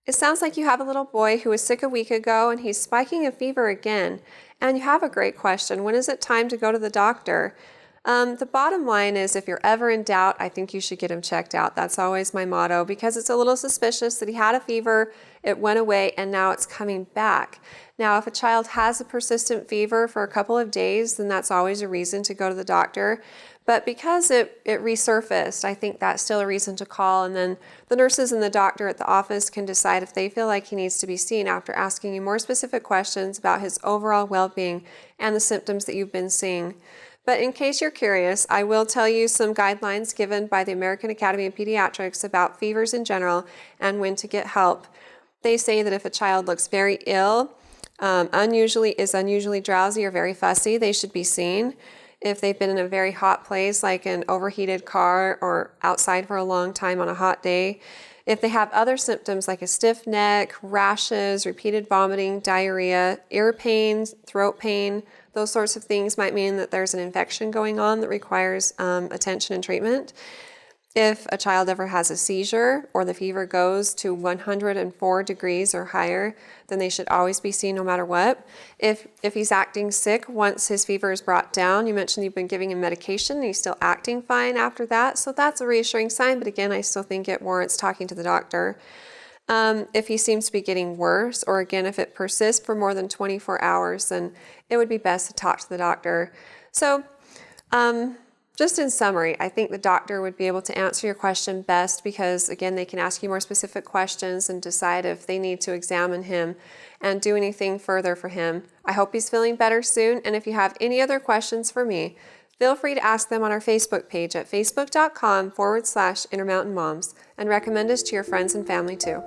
It sounds like you have a little boy who was sick a week ago and he's spiking a fever again. And you have a great question. When is it time to go to the doctor? The bottom line is if you're ever in doubt, I think you should get him checked out. That's always my motto because it's a little suspicious that he had a fever, it went away, and now it's coming back. Now, if a child has a persistent fever for a couple of days, then that's always a reason to go to the doctor. But because it resurfaced, I think that's still a reason to call, and then the nurses and the doctor at the office can decide if they feel like he needs to be seen after asking you more specific questions about his overall well-being and the symptoms that you've been seeing. But in case you're curious, I will tell you some guidelines given by the American Academy of Pediatrics about fevers in general and when to get help. They say that if a child looks very ill, is unusually drowsy or very fussy, they should be seen. If they've been in a very hot place, like an overheated car or outside for a long time on a hot day. If they have other symptoms like a stiff neck, rashes, repeated vomiting, diarrhea, ear pains, throat pain, those sorts of things might mean that there's an infection going on that requires attention and treatment. If a child ever has a seizure or the fever goes to 104 degrees or higher, then they should always be seen no matter what. If he's acting sick once his fever is brought down, you mentioned you've been giving him medication and he's still acting fine after that, so that's a reassuring sign, but again, I still think it warrants talking to the doctor. If he seems to be getting worse, or again, if it persists for more than 24 hours, then it would be best to talk to the doctor. So, just in summary, I think the doctor would be able to answer your question best because, again, they can ask you more specific questions and decide if they need to examine him and do anything further for him. I hope he's feeling better soon, and if you have any other questions for me, feel free to ask them on our Facebook page at facebook.com/Intermountain Moms and recommend us to your friends and family too.